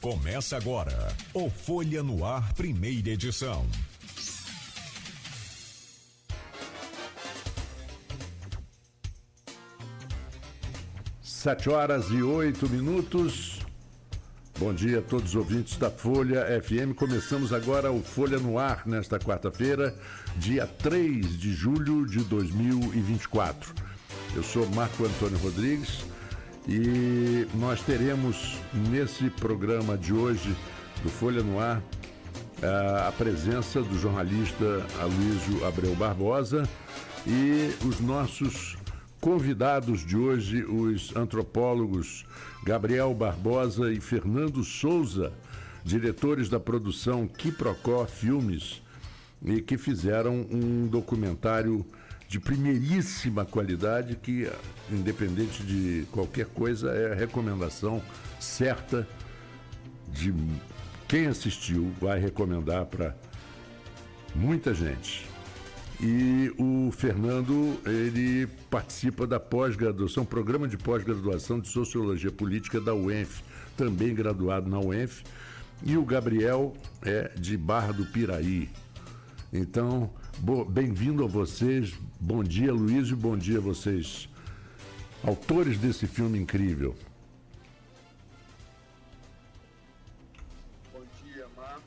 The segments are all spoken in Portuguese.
Começa agora o Folha no Ar, primeira edição. Sete horas e 8 minutos. Bom dia a todos os ouvintes da Folha FM. Começamos agora o Folha no Ar nesta quarta-feira, dia 3 de julho de 2024. Eu sou Marco Antônio Rodrigues e nós teremos nesse programa de hoje do Folha no Ar a presença do jornalista Aloysio Abreu Barbosa e os nossos convidados de hoje, os antropólogos Gabriel Barbosa e Fernando Souza, diretores da produção Quiprocó Filmes, e que fizeram um documentário de primeiríssima qualidade que, independente de qualquer coisa, é a recomendação certa de quem assistiu, vai recomendar para muita gente. E o Fernando, ele participa da pós-graduação, programa de pós-graduação de Sociologia Política da UENF, também graduado na UENF, e o Gabriel é de Barra do Piraí. Então, bem-vindo a vocês, bom dia Aloysio, bom dia a vocês, autores desse filme incrível. Bom dia, Marco.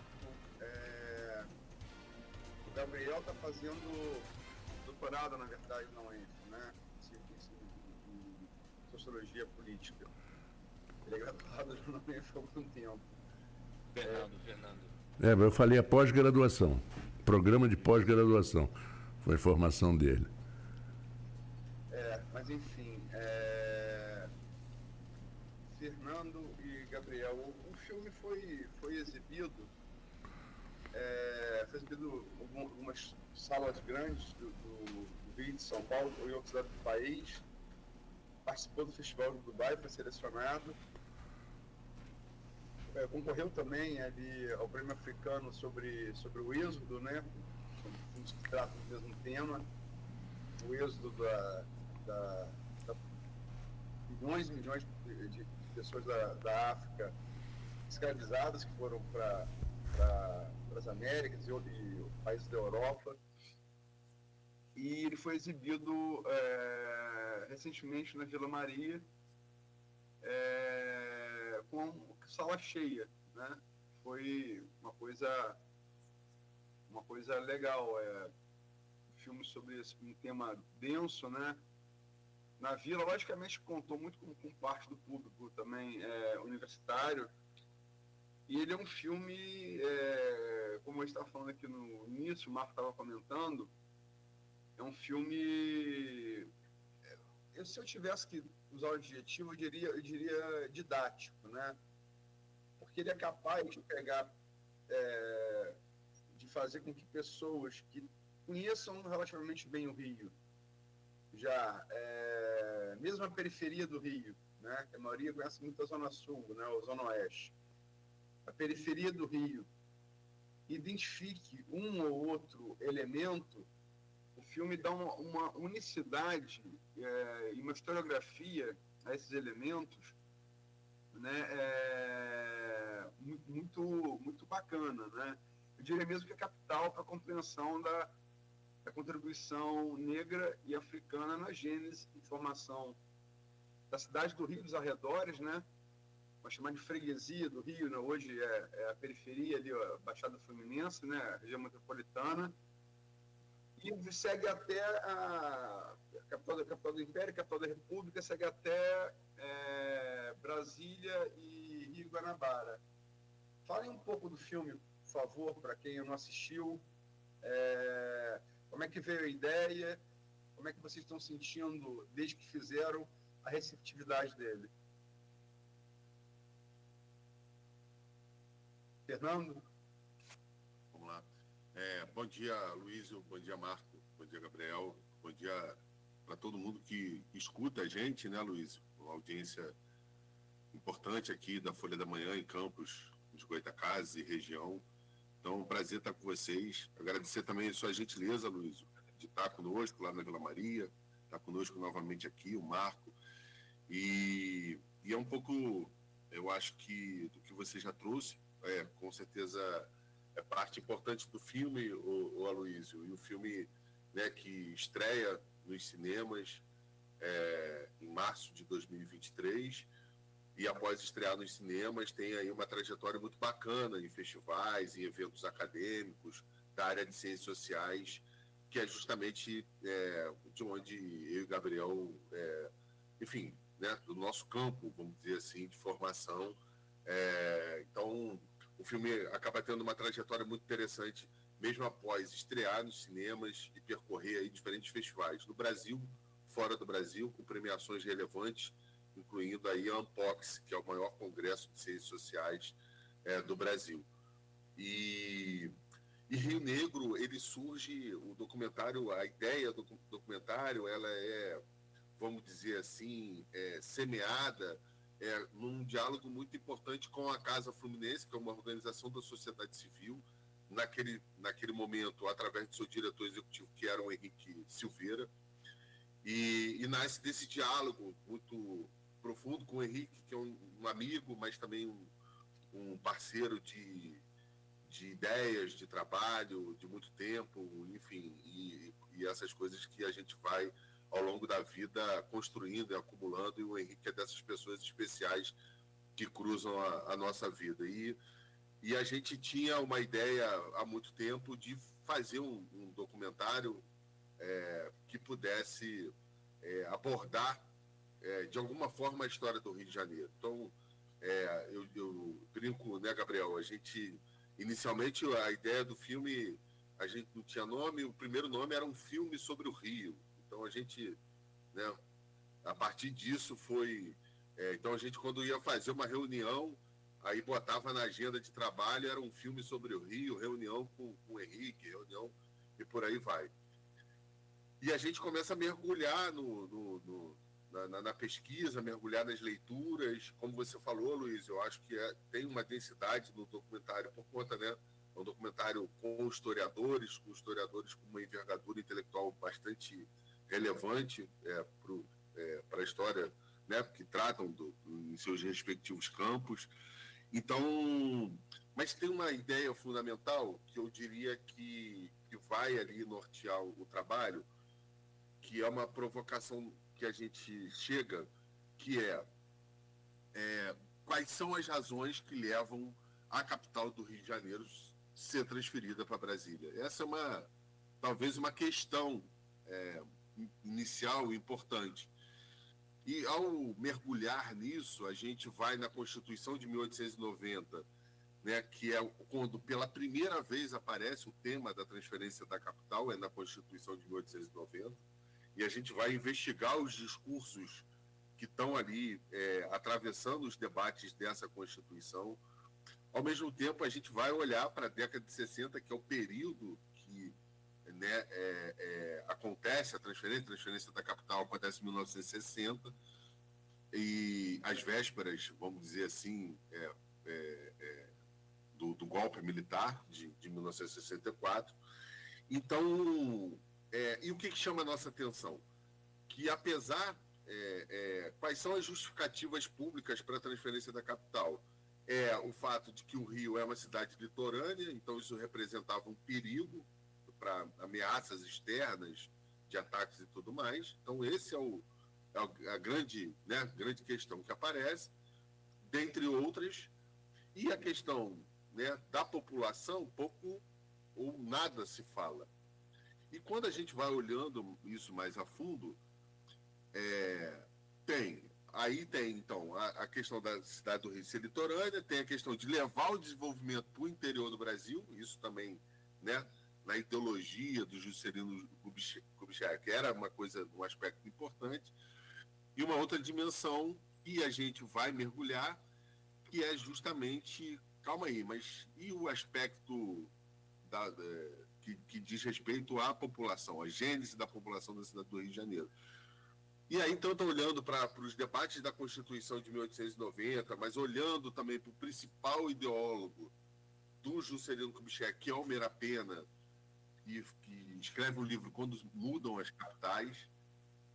O Gabriel está fazendo doutorado, na verdade, na UENF, né? Em Sociologia Política. Ele é graduado na UENF há algum tempo. Fernando. Eu falei a pós-graduação, programa de pós-graduação, foi a formação dele. Mas enfim, Fernando e Gabriel, o filme foi exibido em algumas salas grandes do Rio de São Paulo e outras cidades do país, participou do Festival de Dubai, foi selecionado, concorreu também ali ao Prêmio Africano sobre o êxodo, né? São filmes que tratam do mesmo tema, o êxodo da milhões e milhões de pessoas da África escravizadas que foram para as Américas e países da Europa. E ele foi exibido recentemente na Vila Maria, com sala cheia, né? Foi uma coisa legal, filme sobre um tema denso, né? Na Vila, logicamente, contou muito com parte do público também universitário, e ele é um filme, como eu estava falando aqui no início, o Marco estava comentando, é um filme, se eu tivesse que usar o adjetivo, eu diria didático, né? Porque ele é capaz de pegar, de fazer com que pessoas que conheçam relativamente bem o Rio, já mesmo a periferia do Rio, né? Que a maioria conhece muito a Zona Sul, né? Ou Zona Oeste. A periferia do Rio, identifique um ou outro elemento, o filme dá uma unicidade e uma historiografia a esses elementos, né? Muito bacana, né? Eu diria mesmo que é capital para a compreensão da contribuição negra e africana na gênese e formação da cidade do Rio e dos arredores, né? Vamos chamar de freguesia do Rio, né? Hoje é a periferia ali, a Baixada Fluminense, né? A região metropolitana, e segue até a capital do Império, capital da República, segue até Brasília e Rio Guanabara. Falem um pouco do filme, por favor, para quem não assistiu. Como é que veio a ideia? Como é que vocês estão sentindo desde que fizeram a receptividade dele? Fernando? Vamos lá. Bom dia, Aloysio. Bom dia, Marco. Bom dia, Gabriel. Bom dia para todo mundo que escuta a gente, né, Aloysio? Uma audiência importante aqui da Folha da Manhã em Campos, de Goytacazes e região. Então, é um prazer estar com vocês. Agradecer também a sua gentileza, Aloysio, de estar conosco lá na Vila Maria, estar conosco novamente aqui, o Marco. E é um pouco Eu acho que do que você já trouxe, com certeza é parte importante do filme, o Aloysio, e o filme, né, que estreia nos cinemas em março de 2023, e após estrear nos cinemas tem aí uma trajetória muito bacana em festivais, em eventos acadêmicos da área de ciências sociais, que é justamente de onde eu e Gabriel, enfim, né, do nosso campo, vamos dizer assim, de formação. Então, o filme acaba tendo uma trajetória muito interessante, mesmo após estrear nos cinemas e percorrer aí diferentes festivais no Brasil, fora do Brasil, com premiações relevantes, incluindo aí a Unpox, que é o maior congresso de ciências sociais do Brasil. E Rio Negro, ele surge, o documentário, a ideia do documentário, ela vamos dizer assim, semeada num diálogo muito importante com a Casa Fluminense, que é uma organização da sociedade civil, naquele momento, através do seu diretor executivo, que era o Henrique Silveira, e nasce desse diálogo muito profundo com o Henrique, que é um amigo, mas também um parceiro de ideias, de trabalho, de muito tempo, enfim, e essas coisas que a gente vai, ao longo da vida, construindo e acumulando, e o Henrique é dessas pessoas especiais que cruzam a nossa vida. E a gente tinha uma ideia há muito tempo de fazer um documentário que pudesse abordar, de alguma forma, a história do Rio de Janeiro. Então, eu brinco, né, Gabriel? A gente, inicialmente, a ideia do filme, a gente não tinha nome, o primeiro nome era um filme sobre o Rio. Então, a gente, né, a partir disso foi... então, a gente, quando ia fazer uma reunião, aí botava na agenda de trabalho, era um filme sobre o Rio, reunião com o Henrique, reunião, e por aí vai. E a gente começa a mergulhar na pesquisa, mergulhar nas leituras. Como você falou, Luiz, eu acho que tem uma densidade no documentário por conta, né? É um documentário com historiadores com uma envergadura intelectual bastante relevante para a história, né? Que tratam em seus respectivos campos. Então, mas tem uma ideia fundamental que eu diria que vai ali nortear o trabalho, que é uma provocação que a gente chega, que quais são as razões que levam a capital do Rio de Janeiro ser transferida para Brasília. Essa é talvez uma questão inicial importante. E ao mergulhar nisso, a gente vai na Constituição de 1890, né, que é quando pela primeira vez aparece o tema da transferência da capital, na Constituição de 1890, e a gente vai investigar os discursos que estão ali atravessando os debates dessa Constituição. Ao mesmo tempo, a gente vai olhar para a década de 60, que é o período que, né, acontece a transferência da capital acontece em 1960, e as vésperas, vamos dizer assim, do golpe militar de 1964. Então, e o que chama a nossa atenção? Que apesar, quais são as justificativas públicas para a transferência da capital? O fato de que o Rio é uma cidade litorânea, então isso representava um perigo para ameaças externas, de ataques e tudo mais. Então esse a grande questão que aparece, dentre outras, e a questão, né, da população, pouco ou nada se fala. E quando a gente vai olhando isso mais a fundo, tem, então, a questão da cidade do Rio ser litorânea, tem a questão de levar o desenvolvimento para o interior do Brasil, isso também, né, na ideologia do Juscelino Kubitschek, era um aspecto importante, e uma outra dimensão que a gente vai mergulhar, que é justamente, calma aí, mas e o aspecto que diz respeito à população, a gênese da população da cidade do Rio de Janeiro. E aí, então, estou olhando para os debates da Constituição de 1890, mas olhando também para o principal ideólogo do Juscelino Kubitschek, que é o Merapena, que escreve um livro Quando Mudam as Capitais,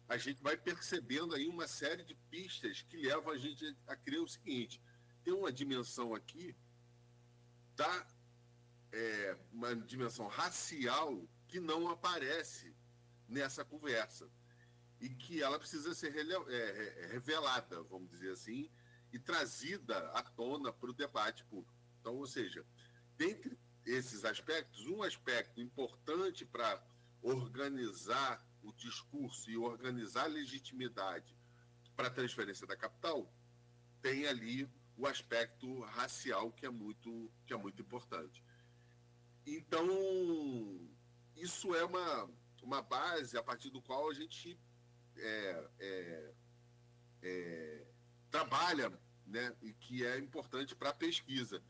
a gente vai percebendo aí uma série de pistas que levam a gente a crer o seguinte, tem uma dimensão aqui uma dimensão racial que não aparece nessa conversa e que ela precisa ser revelada, vamos dizer assim, e trazida à tona para o debate público. Então, ou seja, dentre esses aspectos, um aspecto importante para organizar o discurso e organizar a legitimidade para a transferência da capital tem ali o aspecto racial que é muito importante. Então, isso é uma base a partir do qual a gente trabalha, né, e que é importante para a pesquisa.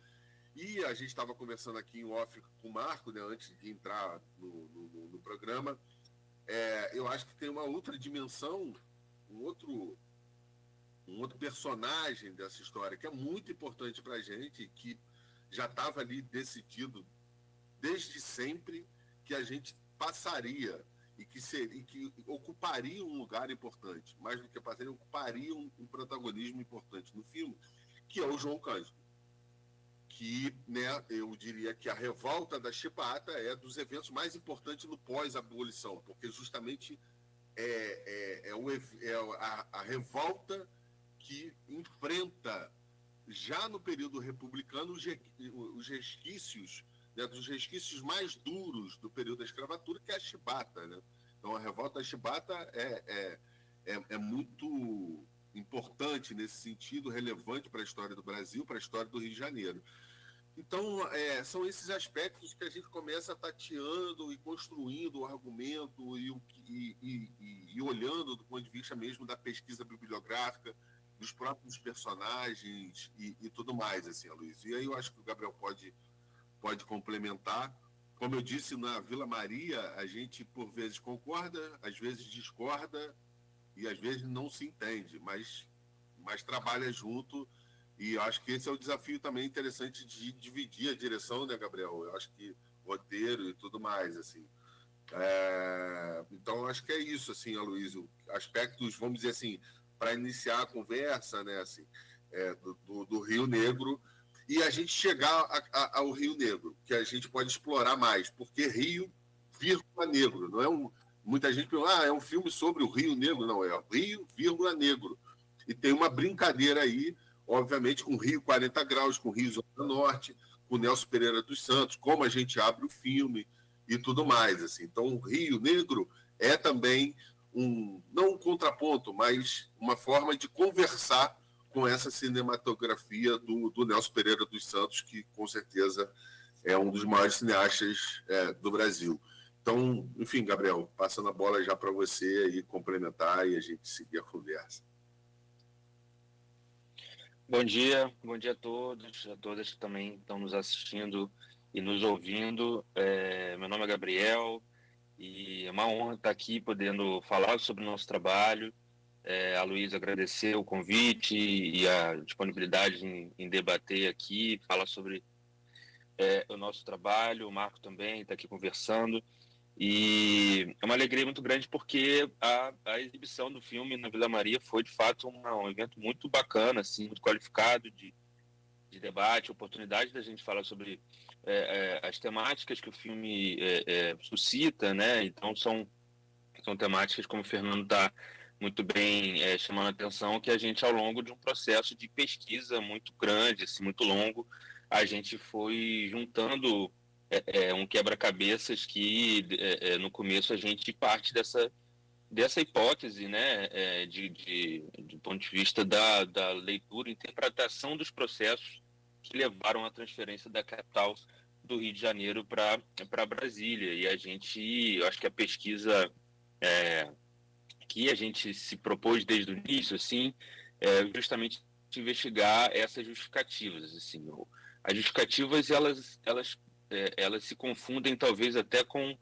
E a gente estava conversando aqui em off com o Marco, né, antes de entrar no programa. Eu acho que tem uma outra dimensão, um outro personagem dessa história que é muito importante para a gente, que já estava ali decidido desde sempre que a gente passaria e que ocuparia um lugar importante, mais do que passaria, ocuparia um protagonismo importante no filme, que é o João Cândido. Que, né, eu diria que a revolta da Chibata é dos eventos mais importantes no pós-abolição, porque justamente a revolta que enfrenta, já no período republicano, os resquícios, né, dos resquícios mais duros do período da escravatura, que é a Chibata, né? Então, a revolta da Chibata é muito importante nesse sentido, relevante para a história do Brasil, para a história do Rio de Janeiro. Então, são esses aspectos que a gente começa tateando e construindo o argumento e olhando do ponto de vista mesmo da pesquisa bibliográfica, dos próprios personagens e tudo mais, assim, Aloysio. E aí eu acho que o Gabriel pode complementar. Como eu disse, na Vila Maria, a gente, por vezes, concorda, às vezes discorda e, às vezes, não se entende, mas trabalha junto. E eu acho que esse é o desafio também interessante de dividir a direção, né, Gabriel? Eu acho que roteiro e tudo mais, assim. Então, eu acho que é isso, assim, Aloysio. Aspectos, vamos dizer assim, para iniciar a conversa, né, assim, do Rio Negro, e a gente chegar ao Rio Negro, que a gente pode explorar mais, porque Rio, vírgula, negro, não é muita gente pergunta, é um filme sobre o Rio Negro, não, é Rio, vírgula, negro. E tem uma brincadeira aí, obviamente, com Rio 40 Graus, com Rio Zona Norte, com Nelson Pereira dos Santos, como a gente abre o filme e tudo mais, assim. Então, o Rio Negro é também não um contraponto, mas uma forma de conversar com essa cinematografia do Nelson Pereira dos Santos, que com certeza é um dos maiores cineastas do Brasil. Então, enfim, Gabriel, passando a bola já para você aí complementar e a gente seguir a conversa. Bom dia a todos, a todas que também estão nos assistindo e nos ouvindo. Meu nome é Gabriel, e é uma honra estar aqui podendo falar sobre o nosso trabalho. A Luísa agradecer o convite e a disponibilidade em debater aqui, falar sobre o nosso trabalho. O Marco também está aqui conversando. E é uma alegria muito grande porque a exibição do filme na Vila Maria foi, de fato, um evento muito bacana, assim, muito qualificado de debate, oportunidade da gente falar sobre as temáticas que o filme suscita, né? Então, são temáticas, como o Fernando está muito bem chamando a atenção, que a gente, ao longo de um processo de pesquisa muito grande, assim, muito longo, a gente foi juntando um quebra-cabeças que, no começo, a gente parte dessa hipótese, né, do ponto de vista da leitura e interpretação dos processos que levaram à transferência da capital do Rio de Janeiro para Brasília. E eu acho que a pesquisa que a gente se propôs desde o início, assim, justamente investigar essas justificativas, assim. As justificativas, elas se confundem talvez até com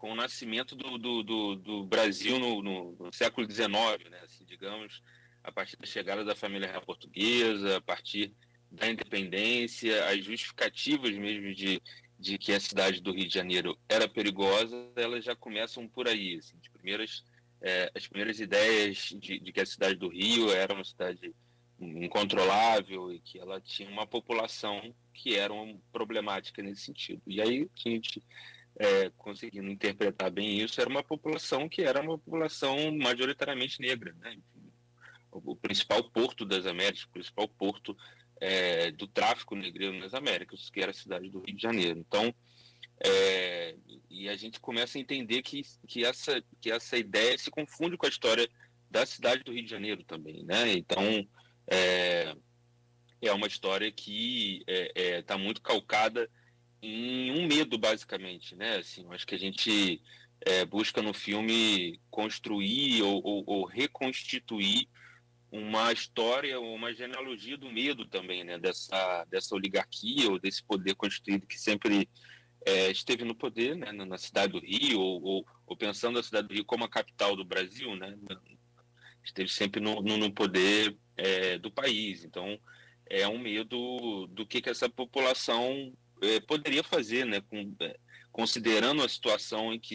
o nascimento do Brasil no século XIX, né? Assim, digamos, a partir da chegada da família real portuguesa, a partir da independência, as justificativas mesmo de que a cidade do Rio de Janeiro era perigosa, elas já começam por aí. Assim, as primeiras ideias de que a cidade do Rio era uma cidade incontrolável e que ela tinha uma população que era problemática nesse sentido. E aí a gente, conseguindo interpretar bem isso, era uma população que era uma população majoritariamente negra, né? O principal porto das Américas, o principal porto do tráfico negreiro nas Américas, que era a cidade do Rio de Janeiro. Então, e a gente começa a entender que essa ideia se confunde com a história da cidade do Rio de Janeiro também, né? Então, é uma história que está muito calcada em um medo, basicamente, né? Assim, eu acho que a gente busca no filme construir ou reconstituir uma história, uma genealogia do medo também, né? Dessa oligarquia ou desse poder constituído que sempre esteve no poder, né? Na cidade do Rio, ou pensando a cidade do Rio como a capital do Brasil, né? Esteve sempre no poder do país. Então, é um medo do que essa população poderia fazer, né? Considerando a situação em que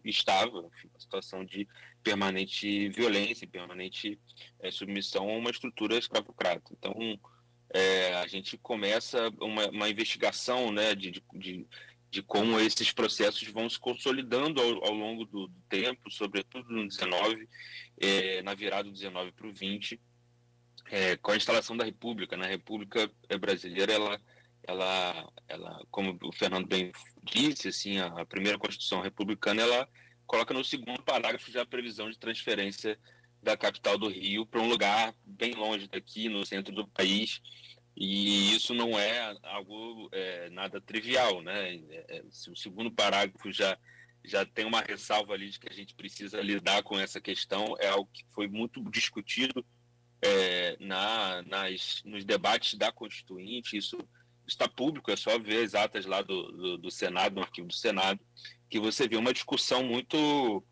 estava, enfim, uma situação de permanente violência, permanente submissão a uma estrutura escravocrata. Então, a gente começa uma investigação, né, de como esses processos vão se consolidando ao longo do tempo, sobretudo no 19, na virada do 19 para o 20, com a instalação da República. Na República Brasileira, ela, como o Fernando bem disse, assim, a primeira Constituição republicana, ela coloca no segundo parágrafo já a previsão de transferência da capital do Rio para um lugar bem longe daqui, no centro do país, e isso não é algo nada trivial, né? Se o segundo parágrafo já tem uma ressalva ali de que a gente precisa lidar com essa questão, é algo que foi muito discutido nos debates da Constituinte. Isso está público, é só ver as atas lá do Senado, no arquivo do Senado, que você vê uma discussão muito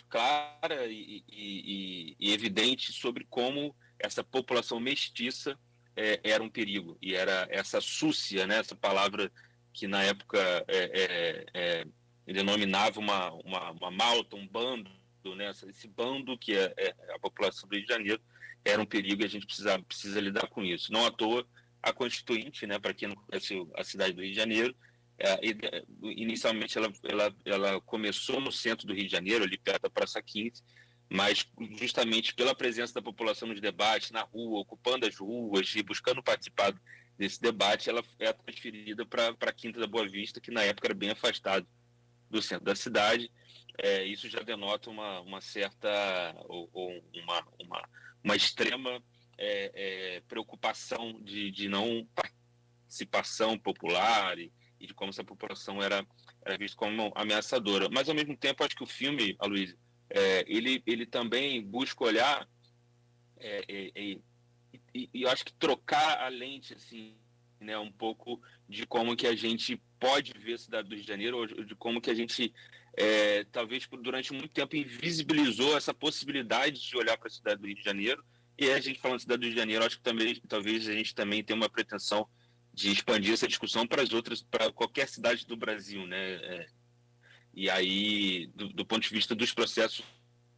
clara e evidente sobre como essa população mestiça era um perigo, e era essa súcia, né, essa palavra que na época denominava uma malta, um bando, né, esse bando que é a população do Rio de Janeiro, era um perigo, e a gente precisa lidar com isso. Não à toa, a Constituinte, né, para quem não conhece a cidade do Rio de Janeiro, inicialmente ela começou no centro do Rio de Janeiro, ali perto da Praça 15, mas justamente pela presença da população nos debates, na rua, ocupando as ruas e buscando participar desse debate, ela é transferida para a Quinta da Boa Vista, que na época era bem afastado do centro da cidade. Isso já denota uma certa, uma extrema preocupação de não participação popular e de como essa população era vista como ameaçadora. Mas, ao mesmo tempo, acho que o filme, Aloysio, ele também busca olhar e eu acho que trocar a lente, assim, né, um pouco de como que a gente pode ver a cidade do Rio de Janeiro, ou de como que a gente, talvez durante muito tempo, invisibilizou essa possibilidade de olhar para a cidade do Rio de Janeiro. E a gente falando de cidade do Rio de Janeiro, acho que também, talvez a gente também tenha uma pretensão de expandir essa discussão para qualquer cidade do Brasil, né? E aí, do ponto de vista dos processos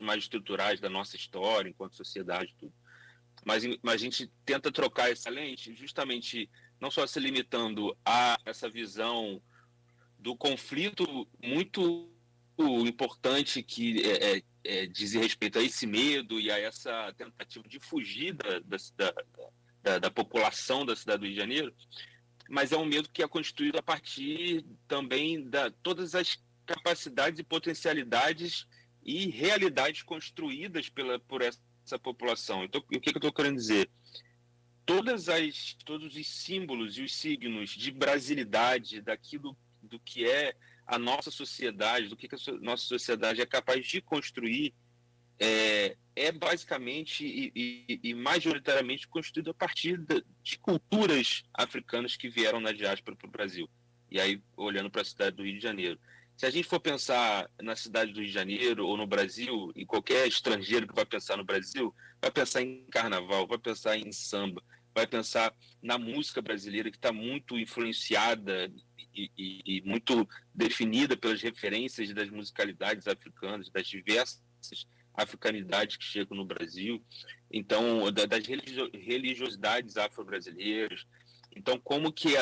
mais estruturais da nossa história, enquanto sociedade, tudo. Mas a gente tenta trocar essa lente justamente não só se limitando a essa visão do conflito muito importante que diz respeito a esse medo e a essa tentativa de fugir da população da cidade do Rio de Janeiro, mas é um medo que é constituído a partir também de todas as capacidades e potencialidades e realidades construídas por essa população. Então, o que eu estou querendo dizer? Todos os símbolos e os signos de brasilidade, daquilo do que é a nossa sociedade, do que a nossa sociedade é capaz de construir, basicamente e majoritariamente construído a partir de culturas africanas que vieram na diáspora para o Brasil. E aí, olhando para a cidade do Rio de Janeiro. Se a gente for pensar na cidade do Rio de Janeiro ou no Brasil, e qualquer estrangeiro que vai pensar no Brasil, vai pensar em carnaval, vai pensar em samba, vai pensar na música brasileira, que está muito influenciada e muito definida pelas referências das musicalidades africanas, das diversas africanidades que chegam no Brasil, então das religiosidades afro-brasileiras. Então, como que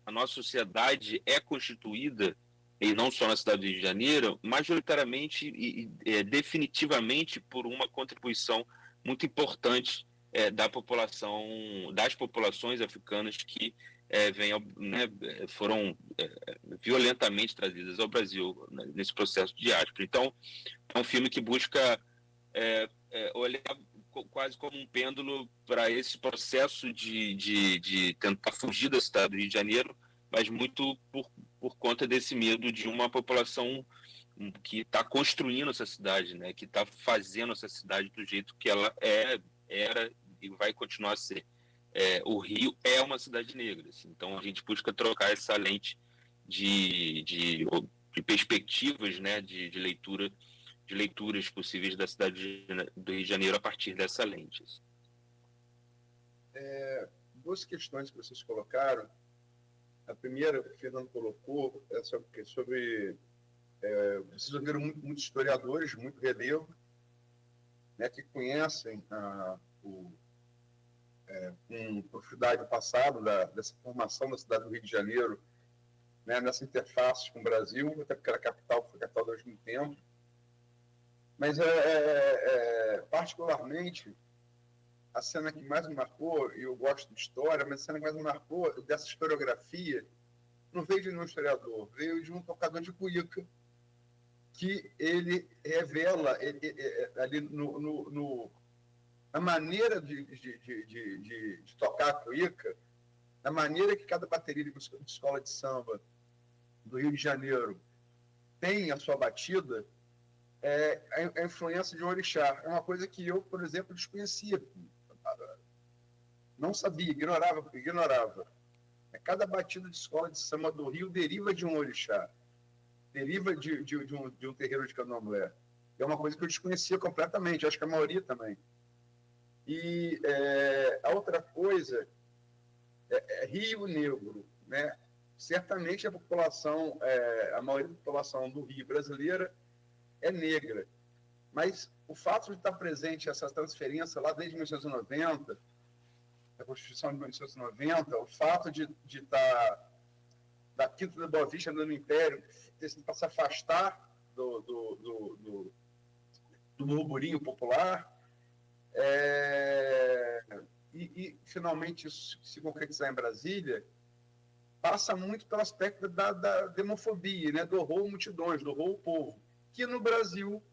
a nossa sociedade é constituída, e não só na cidade do Rio de Janeiro, majoritariamente e definitivamente por uma contribuição muito importante das populações africanas que foram violentamente trazidas ao Brasil, né, nesse processo de diáspora. Então, é um filme que busca olhar quase como um pêndulo para esse processo de tentar fugir da cidade do Rio de Janeiro, mas muito por conta desse medo de uma população que está construindo essa cidade, né, que está fazendo essa cidade do jeito que ela era e vai continuar a ser. O Rio é uma cidade negra, assim, então a gente busca trocar essa lente de perspectivas, né, de leituras possíveis da cidade do Rio de Janeiro a partir dessa lente. Duas questões que vocês colocaram. A primeira, que o Fernando colocou, é sobre vocês ouviram muitos historiadores, muito relevo, né, que conhecem com profundidade o passado dessa formação da cidade do Rio de Janeiro, né, nessa interface com o Brasil, até porque era capital, foi capital durante muito tempo. Mas, particularmente, a cena que mais me marcou, e eu gosto de história, mas a cena que mais me marcou dessa historiografia não veio de um historiador, veio de um tocador de cuíca, que ele revela ali na maneira de tocar a cuíca, na maneira que cada bateria de escola de samba do Rio de Janeiro tem a sua batida, a influência de um orixá. É uma coisa que eu, por exemplo, desconhecia. Não sabia, ignorava. Cada batida de escola de samba do Rio deriva de um orixá, deriva de um terreiro de candomblé. É uma coisa que eu desconhecia completamente, acho que a maioria também. E a outra coisa é Rio Negro, né? Certamente a maioria da população do Rio brasileira é negra, mas o fato de estar presente essa transferência lá desde 1990, da Constituição de 1990, o fato de estar da Quinta da Boa Vista no Império, para se afastar do murmurinho popular, e finalmente isso se concretizar em Brasília, passa muito pelo aspecto da demofobia, né? Do horror multidões, do horror povo, que no Brasil,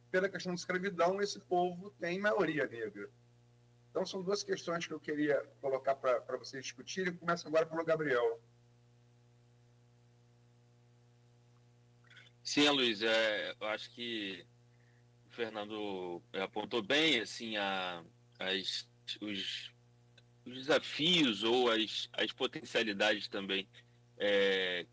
pela questão da escravidão, esse povo tem maioria negra. Então, são duas questões que eu queria colocar para vocês discutirem. Começo agora pelo Gabriel. Sim, Luiz, eu acho que o Fernando apontou bem assim, os desafios ou as potencialidades também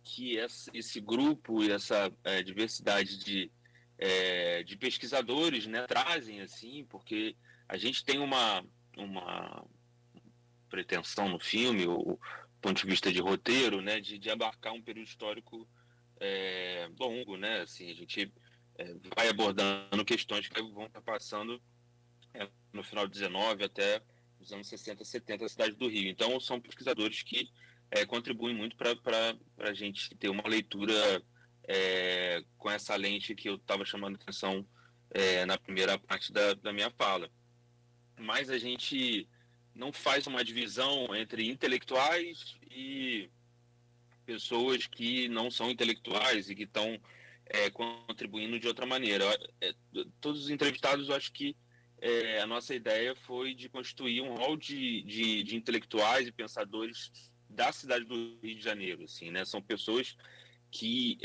que esse grupo e essa diversidade de pesquisadores, né, trazem, assim, porque a gente tem uma pretensão no filme, ou ponto de vista de roteiro, né, de abarcar um período histórico longo, né, assim, a gente vai abordando questões que vão estar passando no final de 19 até os anos 60, 70 da cidade do Rio. Então, são pesquisadores que contribuem muito para a gente ter uma leitura com essa lente que eu estava chamando a atenção na primeira parte da minha fala. Mas a gente não faz uma divisão entre intelectuais e pessoas que não são intelectuais e que estão contribuindo de outra maneira. Todos os entrevistados, eu acho que a nossa ideia foi de constituir um hall de intelectuais e pensadores da cidade do Rio de Janeiro, assim, né? São pessoas que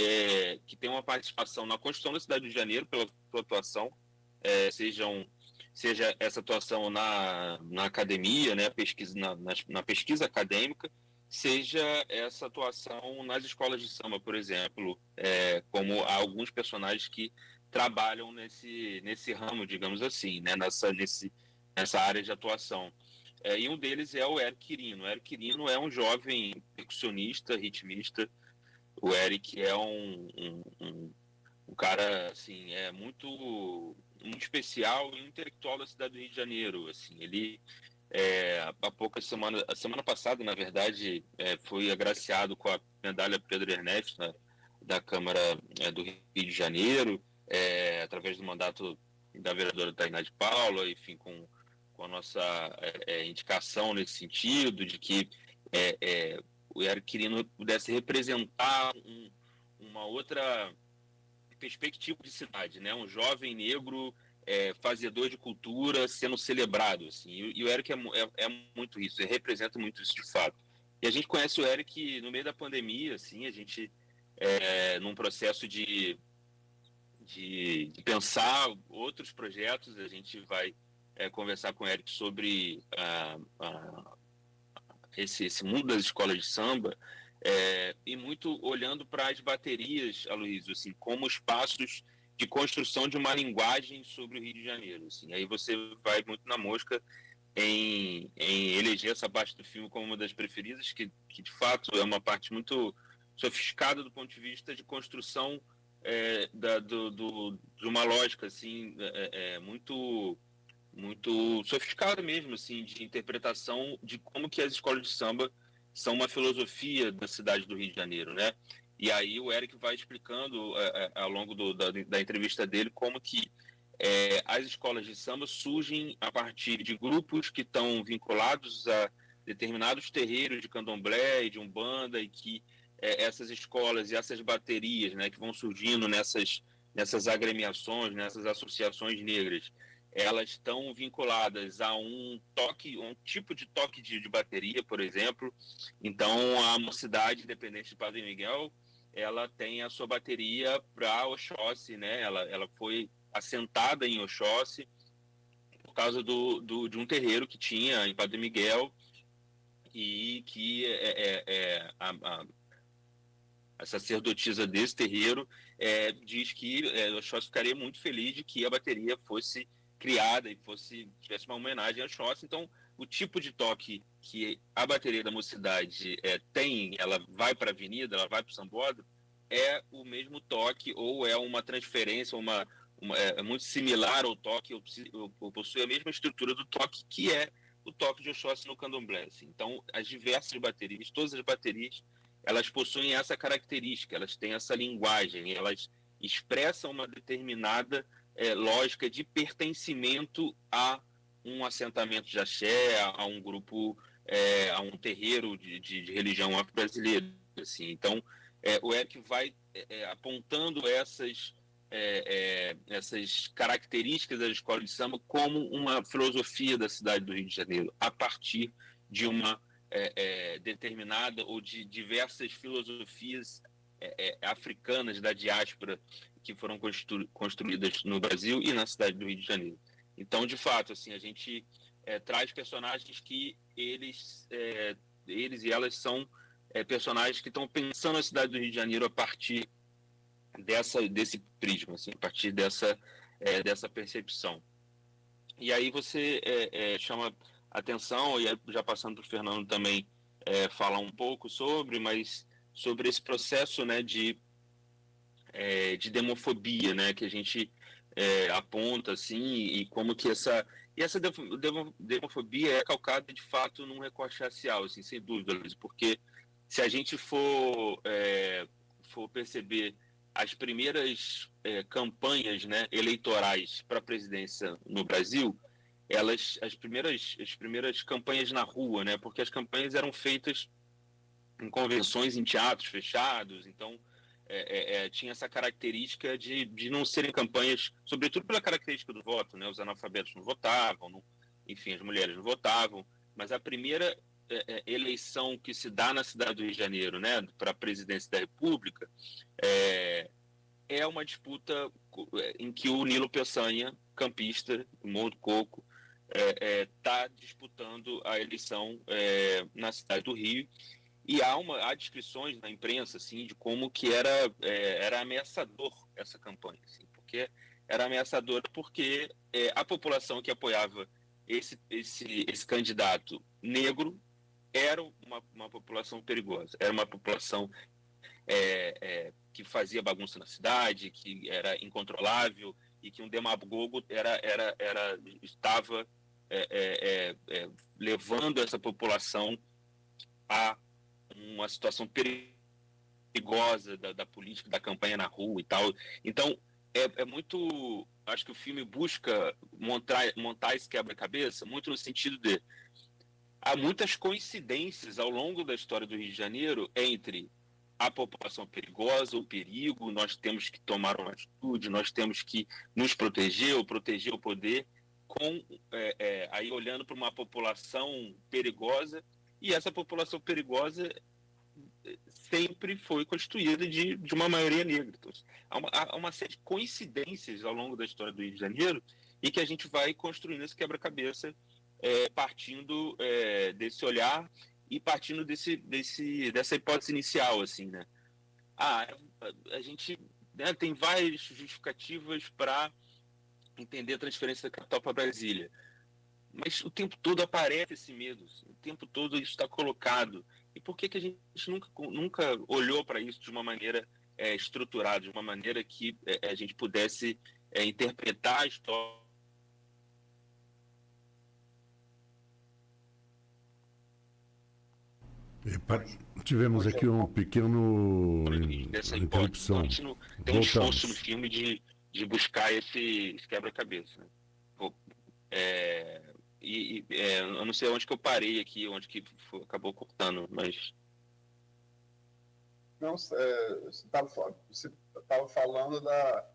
têm uma participação na construção da cidade do Rio de Janeiro pela sua atuação, seja essa atuação na academia, né, na pesquisa acadêmica, seja essa atuação nas escolas de samba, por exemplo, como há alguns personagens que trabalham nesse ramo, digamos assim, né, nessa área de atuação. E um deles é o Eric Quirino. O Eric Quirino é um jovem percussionista, ritmista. O Eric é um um cara, assim, muito, muito especial e intelectual da cidade do Rio de Janeiro, assim. Ele, a semana passada, na verdade, foi agraciado com a medalha Pedro Ernesto, né, da Câmara do Rio de Janeiro, através do mandato da vereadora Tainá de Paula, enfim, com a nossa indicação nesse sentido, de que o Eric Quirino pudesse representar uma outra perspectiva de cidade, né? Um jovem negro fazedor de cultura sendo celebrado, assim. E o Eric é muito isso, ele representa muito isso de fato. E a gente conhece o Eric no meio da pandemia, assim, a gente num processo de pensar outros projetos, a gente vai conversar com o Eric sobre esse mundo das escolas de samba, e muito olhando para as baterias, Aloysio, assim, como espaços de construção de uma linguagem sobre o Rio de Janeiro. Assim. Aí você vai muito na mosca em eleger essa parte do filme como uma das preferidas, que de fato é uma parte muito sofisticada do ponto de vista de construção de uma lógica assim, muito sofisticada mesmo, assim, de interpretação de como que as escolas de samba são uma filosofia da cidade do Rio de Janeiro, né? E aí o Eric vai explicando ao longo da entrevista dele como que as escolas de samba surgem a partir de grupos que estão vinculados a determinados terreiros de candomblé e de umbanda, e que essas escolas e essas baterias, né, que vão surgindo nessas agremiações, nessas associações negras, elas estão vinculadas a um tipo de toque de bateria, por exemplo. Então, a Mocidade Independente de Padre Miguel, ela tem a sua bateria para Oxóssi, né? Ela foi assentada em Oxóssi por causa de um terreiro que tinha em Padre Miguel, e que a sacerdotisa desse terreiro diz que Oxóssi ficaria muito feliz de que a bateria fosse criada e tivesse uma homenagem a Oxóssi. Então, o tipo de toque que a bateria da Mocidade tem, ela vai para a avenida, ela vai para o sambódromo, é o mesmo toque, ou é uma transferência, é muito similar ao toque, ou possui a mesma estrutura do toque, que é o toque de Oxóssi no candomblé. Assim. Então, as diversas baterias, todas as baterias, elas possuem essa característica, elas têm essa linguagem, elas expressam uma determinada lógica de pertencimento a um assentamento de axé, a um grupo, a um terreiro de religião afro-brasileira. Assim. Então, o Eric vai apontando essas características da escola de samba como uma filosofia da cidade do Rio de Janeiro, a partir de uma determinada ou de diversas filosofias africanas da diáspora que foram construídas no Brasil e na cidade do Rio de Janeiro. Então, de fato, assim, a gente traz personagens que eles e elas são personagens que estão pensando a cidade do Rio de Janeiro a partir desse prisma, assim, a partir dessa percepção. E aí você chama atenção, e já passando para o Fernando também falar um pouco sobre esse processo, né, de demofobia, né, que a gente aponta, assim, e como que essa demofobia é calcada de fato num recorte racial, assim, sem dúvida, Luiz, porque se a gente for perceber as primeiras campanhas, né, eleitorais para a presidência no Brasil, as primeiras campanhas na rua, né, porque as campanhas eram feitas em convenções, em teatros fechados, então tinha essa característica de não serem campanhas, sobretudo pela característica do voto, né, os analfabetos não votavam, enfim, as mulheres não votavam, mas a primeira eleição que se dá na cidade do Rio de Janeiro, né, para a presidência da República, é uma disputa em que o Nilo Peçanha, campista, do Morro do Coco, está disputando a eleição na cidade do Rio, e há descrições na imprensa, assim, de como que era ameaçador essa campanha, assim, porque era ameaçadora porque a população que apoiava esse candidato negro era uma população perigosa, era uma população que fazia bagunça na cidade, que era incontrolável e que um demagogo estava levando essa população a uma situação perigosa da política, da campanha na rua e tal. Então, muito... Acho que o filme busca montar esse quebra-cabeça muito no sentido de... Há muitas coincidências ao longo da história do Rio de Janeiro entre a população perigosa, o perigo, nós temos que tomar uma atitude, nós temos que nos proteger, ou proteger o poder, aí olhando para uma população perigosa, e essa população perigosa sempre foi constituída de uma maioria negra. Então, há uma série de coincidências ao longo da história do Rio de Janeiro e que a gente vai construindo esse quebra-cabeça partindo desse olhar e partindo dessa hipótese inicial, assim, né? A gente tem várias justificativas para entender a transferência da capital para Brasília, mas o tempo todo aparece esse medo, assim, o tempo todo isso está colocado. E por que a gente nunca olhou para isso de uma maneira estruturada, de uma maneira que a gente pudesse interpretar a história? Tivemos aqui um pequeno interrupção. Tem um esforço no filme de buscar esse quebra-cabeça. Né? Eu não sei onde que eu parei aqui, onde que acabou cortando, mas... Não, você estava falando da...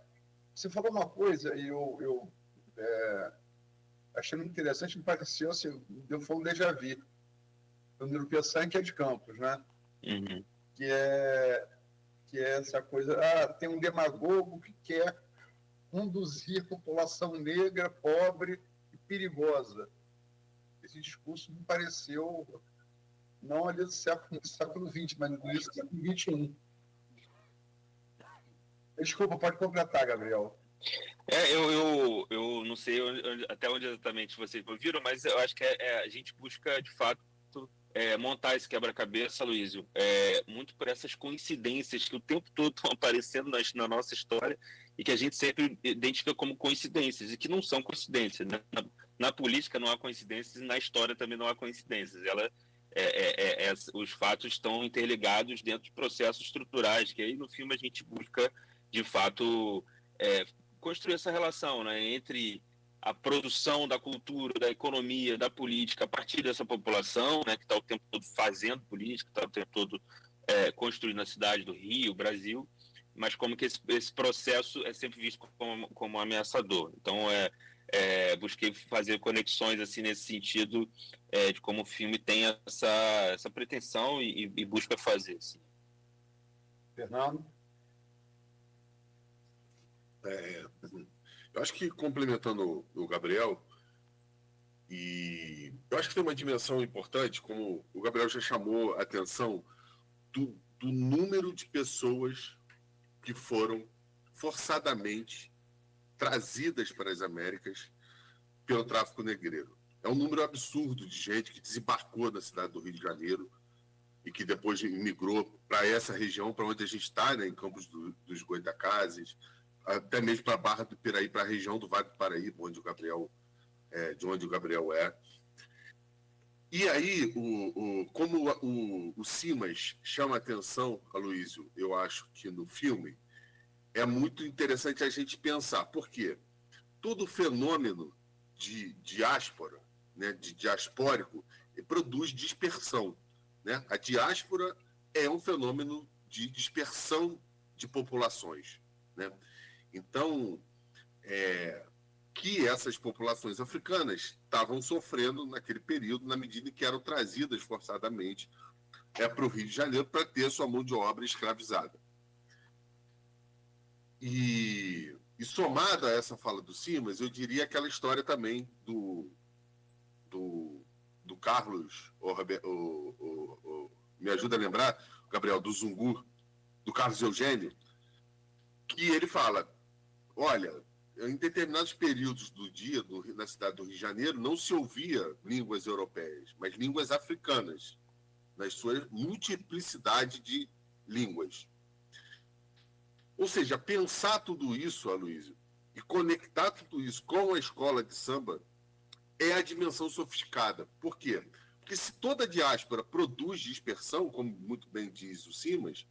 Você falou uma coisa e eu achei muito interessante, me pareceu assim, foi um déjà vu. O Nilo Peçanha, que é de Campos, né? Uhum. Que é essa coisa, tem um demagogo que quer conduzir a população negra, pobre e perigosa. Esse discurso me pareceu, não ali do século XX, mas do século XXI. Desculpa, pode completar, Gabriel. Eu não sei até onde exatamente vocês ouviram, mas eu acho que a gente busca, de fato, montar esse quebra-cabeça, Luísio, muito por essas coincidências que o tempo todo estão aparecendo na nossa história e que a gente sempre identifica como coincidências, e que não são coincidências. Né? Na política não há coincidências e na história também não há coincidências. Os fatos estão interligados dentro de processos estruturais, que aí no filme a gente busca, de fato, construir essa relação, né, entre a produção da cultura, da economia, da política a partir dessa população, né, que está o tempo todo fazendo política, está o tempo todo construindo a cidade do Rio, Brasil, mas como que esse processo é sempre visto como ameaçador. Então, busquei fazer conexões assim nesse sentido de como o filme tem essa pretensão e busca fazer. Assim. Fernando? Eu acho que, complementando o Gabriel, eu acho que tem uma dimensão importante, como o Gabriel já chamou a atenção, do número de pessoas que foram forçadamente trazidas para as Américas pelo tráfico negreiro. É um número absurdo de gente que desembarcou na cidade do Rio de Janeiro e que depois migrou para essa região, para onde a gente está, né, em Campos dos Goytacazes, até mesmo para a Barra do Piraí, para a região do Vale do Paraíba, de onde o Gabriel é. E aí, como o Simas chama a atenção, Aloysio, eu acho que no filme, é muito interessante a gente pensar. Por quê? Todo fenômeno de diáspora, né, de diaspórico, produz dispersão. Né? A diáspora é um fenômeno de dispersão de populações. Né? Então, que essas populações africanas estavam sofrendo naquele período, na medida em que eram trazidas forçadamente para o Rio de Janeiro para ter sua mão de obra escravizada. E somada a essa fala do Simas, eu diria aquela história também do Carlos, me ajuda a lembrar, Gabriel, do Zungu, do Carlos Eugênio, que ele fala, olha, em determinados períodos do dia na cidade do Rio de Janeiro não se ouvia línguas europeias, mas línguas africanas, na sua multiplicidade de línguas. Ou seja, pensar tudo isso, Aloysio, e conectar tudo isso com a escola de samba é a dimensão sofisticada. Por quê? Porque se toda diáspora produz dispersão, como muito bem diz o Simas,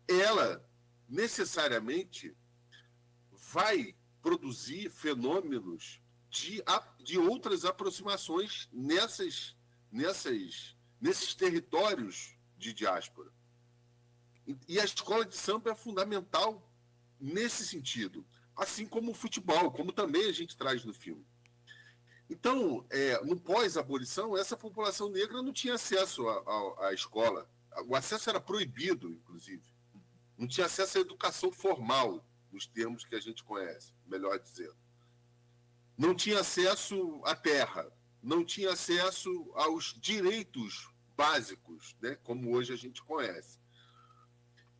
ela necessariamente vai produzir fenômenos de outras aproximações nesses territórios de diáspora. E a escola de samba é fundamental nesse sentido, assim como o futebol, como também a gente traz no filme. Então, no pós-abolição, essa população negra não tinha acesso à escola. O acesso era proibido, inclusive. Não tinha acesso à educação formal, nos termos que a gente conhece, melhor dizendo. Não tinha acesso à terra, não tinha acesso aos direitos básicos, né, como hoje a gente conhece.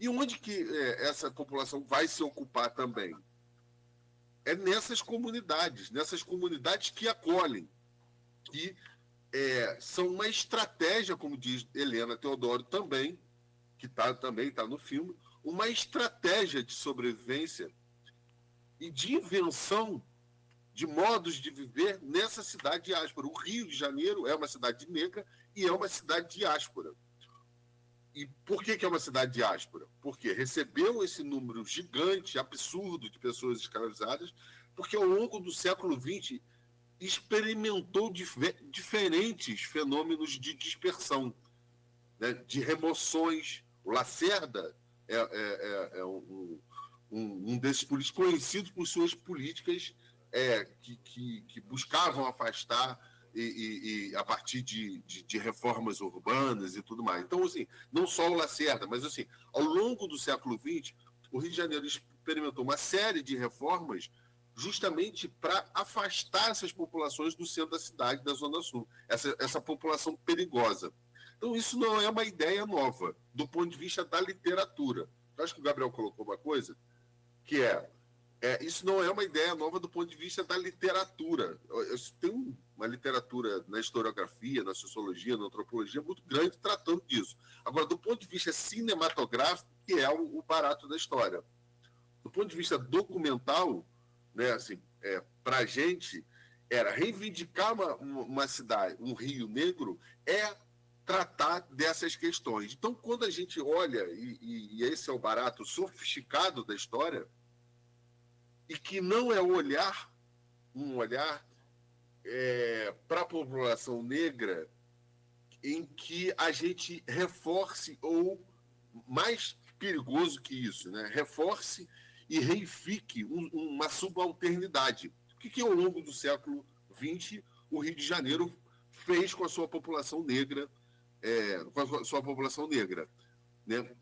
E onde que essa população vai se ocupar também? É nessas comunidades que acolhem, que são uma estratégia, como diz Helena Teodoro também, que também está no filme, uma estratégia de sobrevivência e de invenção de modos de viver nessa cidade diáspora. O Rio de Janeiro é uma cidade negra e é uma cidade diáspora. E por que é uma cidade diáspora? Porque recebeu esse número gigante, absurdo de pessoas escravizadas, porque ao longo do século XX experimentou diferentes fenômenos de dispersão, né, de remoções. O Lacerda é um desses políticos conhecidos por suas políticas que buscavam afastar e a partir de reformas urbanas e tudo mais. Então, assim, não só o Lacerda, mas assim, ao longo do século XX, o Rio de Janeiro experimentou uma série de reformas justamente para afastar essas populações do centro da cidade, da Zona Sul, essa população perigosa. Então, isso não é uma ideia nova, do ponto de vista da literatura. Eu acho que o Gabriel colocou uma coisa, que isso não é uma ideia nova do ponto de vista da literatura. Tem uma literatura na historiografia, na sociologia, na antropologia muito grande tratando disso. Agora, do ponto de vista cinematográfico, que é o barato da história. Do ponto de vista documental, né, assim, para a gente, era reivindicar uma cidade, um Rio Negro, tratar dessas questões. Então, quando a gente olha, e esse é o barato sofisticado da história, e que não é um olhar para a população negra em que a gente reforce, ou mais perigoso que isso, né? Reforce e reifique uma subalternidade. O que ao longo do século XX o Rio de Janeiro fez com a sua população negra, né?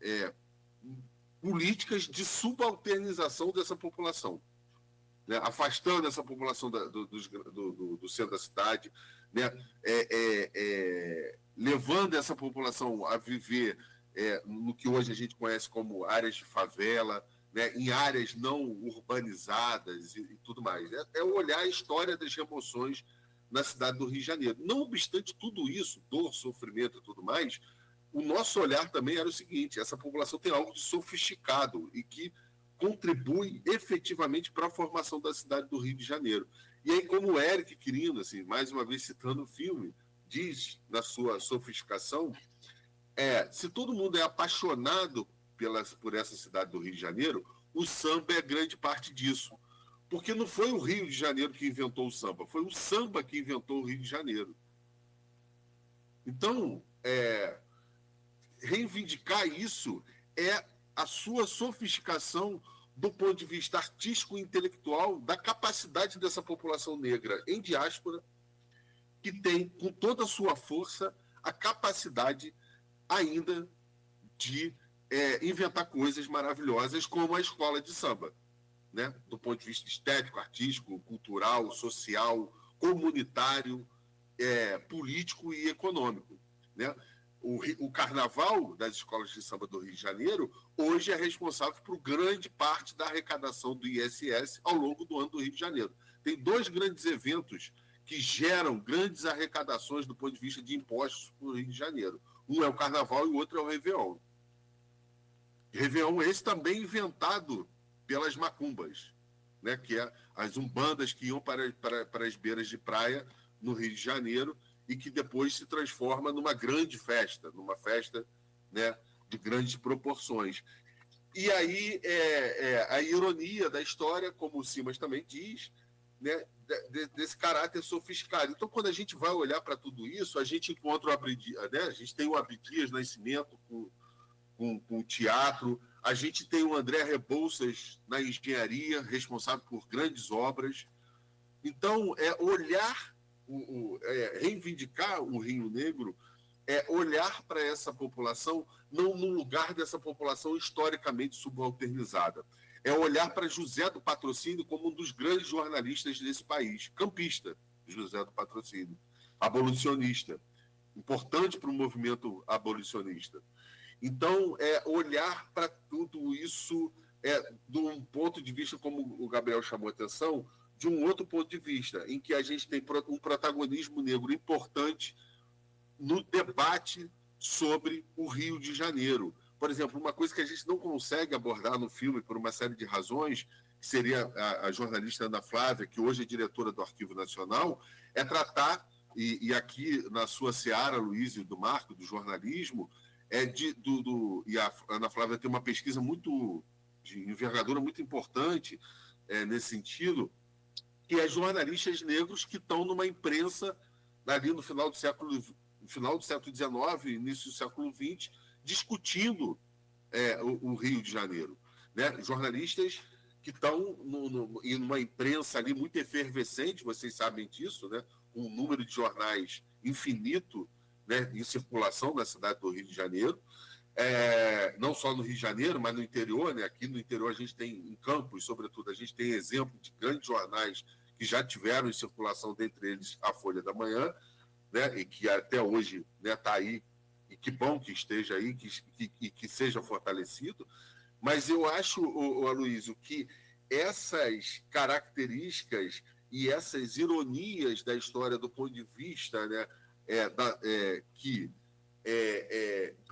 Políticas de subalternização dessa população, né? Afastando essa população do centro da cidade, né? Levando essa população a viver no que hoje a gente conhece como áreas de favela, né? Em áreas não urbanizadas e tudo mais. Olhar a história das remoções na cidade do Rio de Janeiro. Não obstante tudo isso, dor, sofrimento e tudo mais, o nosso olhar também era o seguinte: essa população tem algo de sofisticado e que contribui efetivamente para a formação da cidade do Rio de Janeiro. E aí, como o Eric Quirino, assim, mais uma vez citando o filme, diz na sua sofisticação, se todo mundo é apaixonado por essa cidade do Rio de Janeiro, o samba é grande parte disso. Porque não foi o Rio de Janeiro que inventou o samba, foi o samba que inventou o Rio de Janeiro. Então, reivindicar isso é a sua sofisticação do ponto de vista artístico e intelectual, da capacidade dessa população negra em diáspora, que tem, com toda a sua força, a capacidade ainda de inventar coisas maravilhosas como a escola de samba, né? Do ponto de vista estético, artístico, cultural, social, comunitário, político e econômico, né? O carnaval das escolas de samba do Rio de Janeiro hoje é responsável por grande parte da arrecadação do ISS ao longo do ano do Rio de Janeiro. Tem 2 grandes eventos que geram grandes arrecadações do ponto de vista de impostos para o Rio de Janeiro. Um é o carnaval e o outro é o Réveillon. Réveillon esse também inventado pelas macumbas, né, que é as umbandas que iam para as beiras de praia no Rio de Janeiro e que depois se transforma numa grande festa, numa festa, né, de grandes proporções. E aí a ironia da história, como o Simas também diz, né, desse caráter sofisticado. Então, quando a gente vai olhar para tudo isso, a gente encontra o Abdias, né? A gente tem o Abdias Nascimento com o teatro, a gente tem o André Rebouças na engenharia, responsável por grandes obras. Então, olhar, reivindicar o Rio Negro, olhar para essa população não no lugar dessa população historicamente subalternizada. É olhar para José do Patrocínio como um dos grandes jornalistas desse país, campista, José do Patrocínio, abolicionista, importante para o movimento abolicionista. Então, olhar para tudo isso de um ponto de vista, como o Gabriel chamou a atenção, de um outro ponto de vista, em que a gente tem um protagonismo negro importante no debate sobre o Rio de Janeiro. Por exemplo, uma coisa que a gente não consegue abordar no filme por uma série de razões, que seria a jornalista Ana Flávia, que hoje é diretora do Arquivo Nacional, é tratar, e aqui na sua seara, Luiz e do Marco, do jornalismo, e a Ana Flávia tem uma pesquisa de envergadura muito importante nesse sentido, que é jornalistas negros que estão numa imprensa ali no final do século XIX, início do século XX, discutindo o Rio de Janeiro, né? Jornalistas que estão em uma imprensa ali muito efervescente, vocês sabem disso, né? Um número de jornais infinito, né, em circulação na cidade do Rio de Janeiro, não só no Rio de Janeiro, mas no interior, né? Aqui no interior a gente tem, em Campos, sobretudo, a gente tem exemplo de grandes jornais que já tiveram em circulação, dentre eles a Folha da Manhã, né, e que até hoje está aí, e que bom que esteja aí, que seja fortalecido. Mas eu acho, Aloysio, que essas características e essas ironias da história do ponto de vista, né,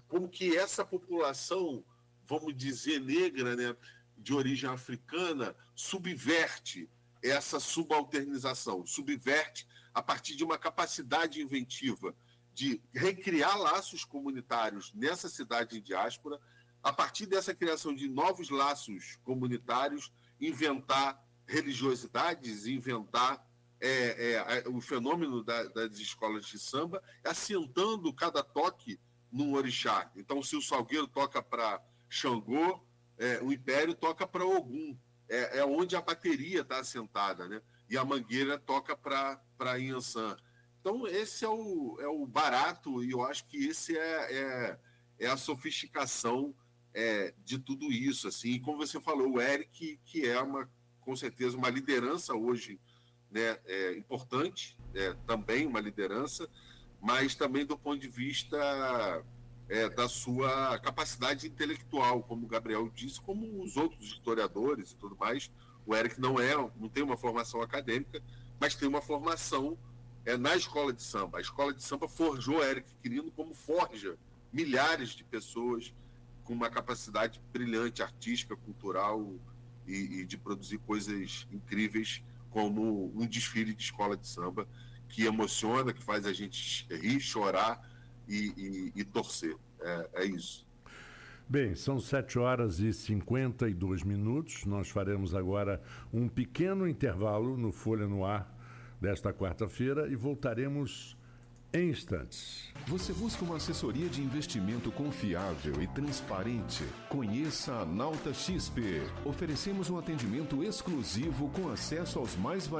como que essa população, vamos dizer, negra, né, de origem africana, subverte essa subalternização, subverte a partir de uma capacidade inventiva de recriar laços comunitários nessa cidade em diáspora, a partir dessa criação de novos laços comunitários, inventar religiosidades, inventar o fenômeno das escolas de samba, assentando cada toque num orixá. Então, se o Salgueiro toca para Xangô, o Império toca para Ogum. É onde a bateria está assentada, né? E a Mangueira toca para Inhansã. Então, esse é o barato, e eu acho que esse é a sofisticação de tudo isso. Assim. E como você falou, o Eric, que é com certeza uma liderança hoje, né, importante, também uma liderança, mas também do ponto de vista da sua capacidade intelectual, como o Gabriel disse, como os outros historiadores e tudo mais. O Eric não tem uma formação acadêmica, mas tem uma formação na escola de samba. A escola de samba forjou Eric Quirino como forja milhares de pessoas com uma capacidade brilhante, artística, cultural e de produzir coisas incríveis, como um desfile de escola de samba que emociona, que faz a gente rir, chorar e torcer. É isso. Bem, são 7h52. Nós faremos agora um pequeno intervalo no Folha no Ar desta quarta-feira e voltaremos em instantes. Você busca uma assessoria de investimento confiável e transparente? Conheça a Nauta XP. Oferecemos um atendimento exclusivo com acesso aos mais variados